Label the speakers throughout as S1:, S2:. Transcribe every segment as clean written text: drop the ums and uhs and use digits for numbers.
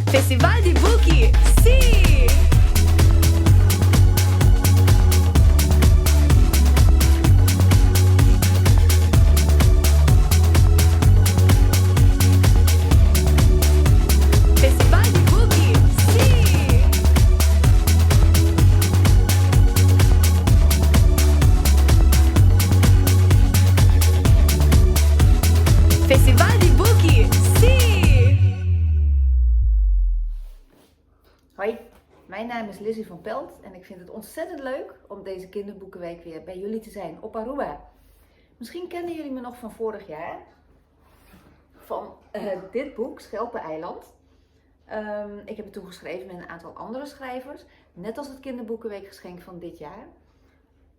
S1: Festival di Buchi, sì! Festival di Buchi, sì! Festival di Buchi, sì! Hoi, mijn naam is Lizzie van Pelt en ik vind het ontzettend leuk om deze kinderboekenweek weer bij jullie te zijn op Aruba. Misschien kennen jullie me nog van vorig jaar, van dit boek, Schelpeneiland. Ik heb het toen geschreven met een aantal andere schrijvers, net als het kinderboekenweekgeschenk van dit jaar.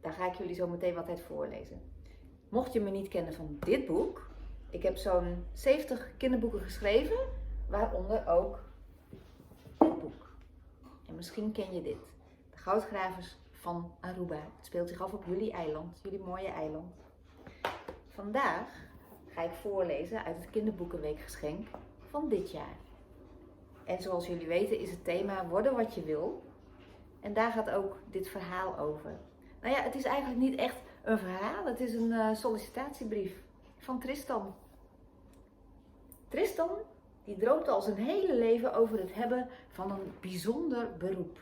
S1: Daar ga ik jullie zo meteen wat uit voorlezen. Mocht je me niet kennen van dit boek, ik heb zo'n 70 kinderboeken geschreven, waaronder ook dit boek. En misschien ken je dit. De Goudgravers van Aruba. Het speelt zich af op jullie eiland, jullie mooie eiland. Vandaag ga ik voorlezen uit het kinderboekenweekgeschenk van dit jaar. En zoals jullie weten is het thema Worden wat je wil. En daar gaat ook dit verhaal over. Nou ja, het is eigenlijk niet echt een verhaal. Het is een sollicitatiebrief van Tristan. Tristan die droomt al zijn hele leven over het hebben van een bijzonder beroep.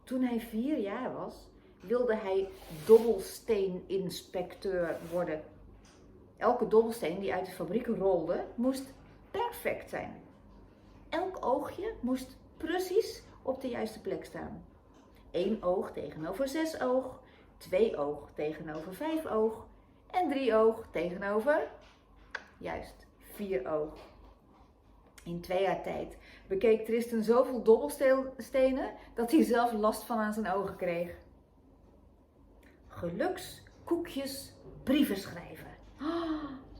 S1: Toen hij 4 jaar was, wilde hij dobbelsteeninspecteur worden. Elke dobbelsteen die uit de fabriek rolde, moest perfect zijn. Elk oogje moest precies op de juiste plek staan. 1 oog tegenover 6 oog, 2 oog tegenover 5 oog en 3 oog tegenover, juist, 4 oog. In 2 jaar tijd bekeek Tristan zoveel dobbelstenen dat hij zelf last van aan zijn ogen kreeg. Gelukskoekjes, brieven schrijven.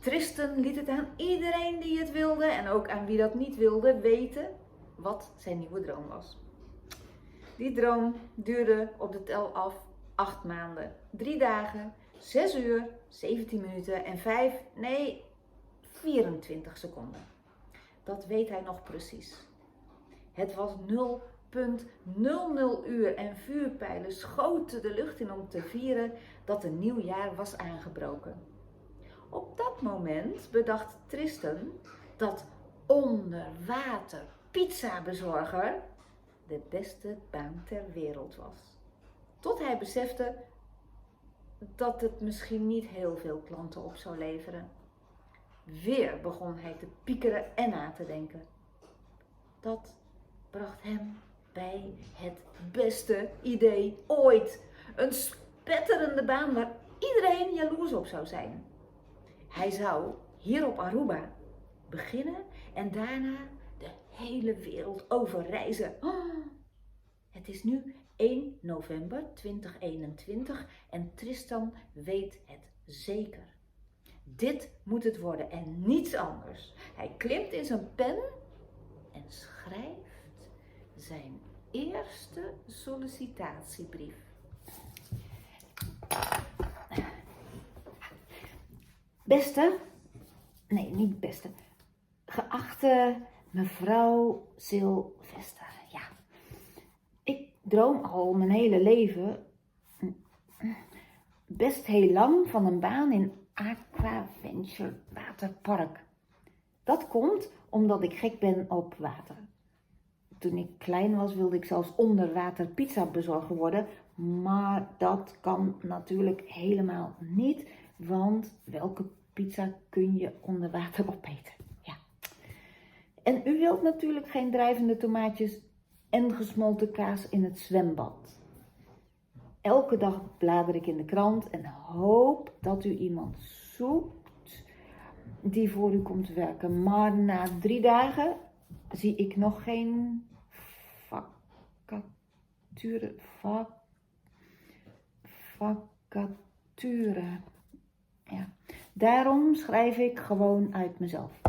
S1: Tristan liet het aan iedereen die het wilde en ook aan wie dat niet wilde weten wat zijn nieuwe droom was. Die droom duurde op de tel af 8 maanden, 3 dagen, 6 uur, 17 minuten en 24 seconden. Dat weet hij nog precies. Het was 0,00 uur en vuurpijlen schoten de lucht in om te vieren dat een nieuw jaar was aangebroken. Op dat moment bedacht Tristan dat onderwater pizzabezorger de beste baan ter wereld was. Tot hij besefte dat het misschien niet heel veel klanten op zou leveren. Weer begon hij te piekeren en na te denken. Dat bracht hem bij het beste idee ooit. Een spetterende baan waar iedereen jaloers op zou zijn. Hij zou hier op Aruba beginnen en daarna de hele wereld overreizen. Het is nu 1 november 2021 en Tristan weet het zeker. Dit moet het worden en niets anders. Hij klimt in zijn pen en schrijft zijn eerste sollicitatiebrief. Niet beste. Geachte mevrouw Sylvester, ja. Ik droom al mijn hele leven, best heel lang, van een baan in Aquaventure Waterpark. Dat komt omdat ik gek ben op water. Toen ik klein was wilde ik zelfs onder water pizza bezorger worden, maar dat kan natuurlijk helemaal niet, want welke pizza kun je onder water opeten? Ja. En u wilt natuurlijk geen drijvende tomaatjes en gesmolten kaas in het zwembad. Elke dag blader ik in de krant en hoop dat u iemand zoekt die voor u komt werken. Maar na 3 dagen zie ik nog geen vacature. Ja. Daarom schrijf ik gewoon uit mezelf.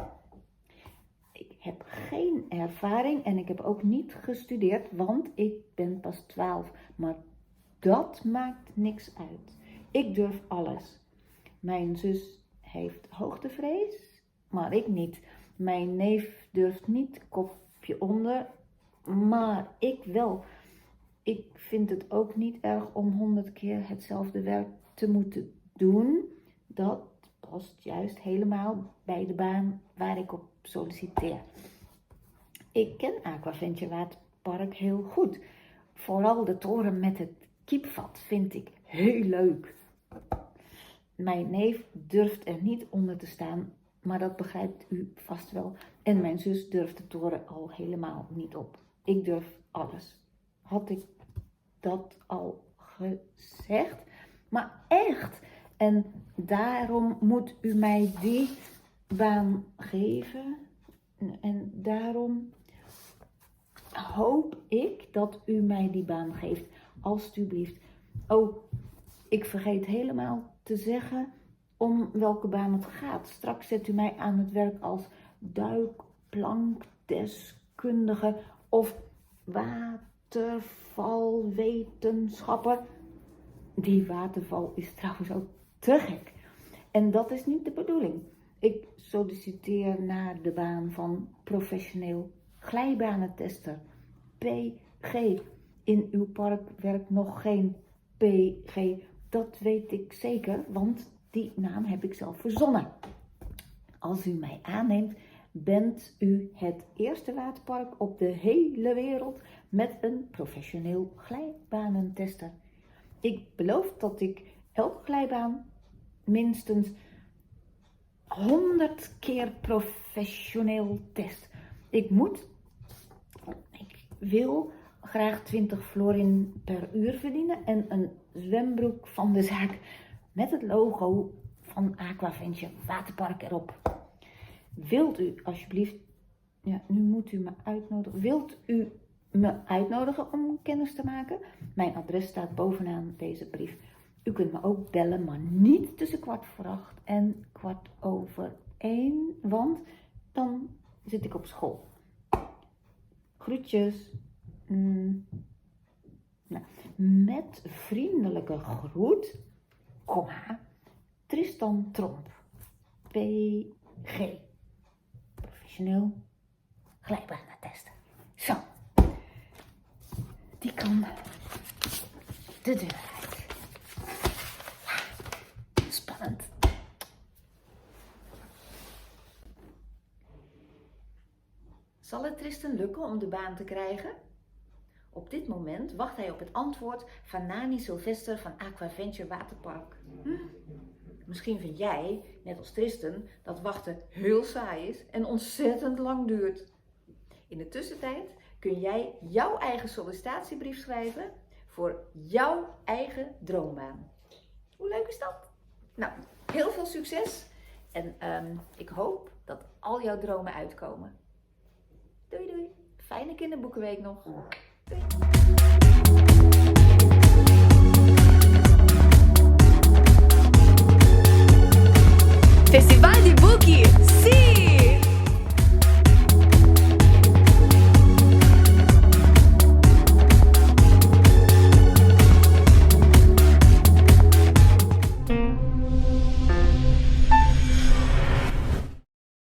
S1: Ik heb geen ervaring en ik heb ook niet gestudeerd, want ik ben pas 12. Maar dat maakt niks uit. Ik durf alles. Mijn zus heeft hoogtevrees, maar ik niet. Mijn neef durft niet kopje je onder. Maar ik wel. Ik vind het ook niet erg om 100 keer hetzelfde werk te moeten doen. Dat past juist helemaal bij de baan waar ik op solliciteer. Ik ken Aquaventure Waterpark heel goed. Vooral de toren met het kiepvat vind ik heel leuk. Mijn neef durft er niet onder te staan, maar dat begrijpt u vast wel. En mijn zus durft de toren al helemaal niet op. Ik durf alles. Had ik dat al gezegd? Maar echt. En daarom moet u mij die baan geven. En daarom hoop ik dat u mij die baan geeft. Alsjeblieft. Oh, ik vergeet helemaal te zeggen om welke baan het gaat. Straks zet u mij aan het werk als duikplankdeskundige of watervalwetenschapper. Die waterval is trouwens ook te gek. En dat is niet de bedoeling. Ik solliciteer naar de baan van professioneel glijbanentester. PG. In uw park werkt nog geen PG. Dat weet ik zeker, want die naam heb ik zelf verzonnen. Als u mij aanneemt, bent u het eerste waterpark op de hele wereld met een professioneel glijbanentester. Ik beloof dat ik elke glijbaan minstens 100 keer professioneel test. Ik wil graag 20 florin per uur verdienen en een zwembroek van de zaak met het logo van Aquaventure Waterpark erop. Wilt u alsjeblieft, ja, nu moet u me uitnodigen. Wilt u me uitnodigen om kennis te maken? Mijn adres staat bovenaan deze brief. U kunt me ook bellen, maar niet tussen 7:15 en 1:15, want dan zit ik op school. Groetjes. Nou, met vriendelijke groet, Tristan Tromp, PG, professioneel glijbanentester. Zo, die kan de deur uit. Ja, spannend. Zal het Tristan lukken om de baan te krijgen? Op dit moment wacht hij op het antwoord van Nani Sylvester van Aquaventure Waterpark. Misschien vind jij, net als Tristan, dat wachten heel saai is en ontzettend lang duurt. In de tussentijd kun jij jouw eigen sollicitatiebrief schrijven voor jouw eigen droombaan. Hoe leuk is dat? Nou, heel veel succes en ik hoop dat al jouw dromen uitkomen. Doei doei, fijne kinderboekenweek nog. Doei.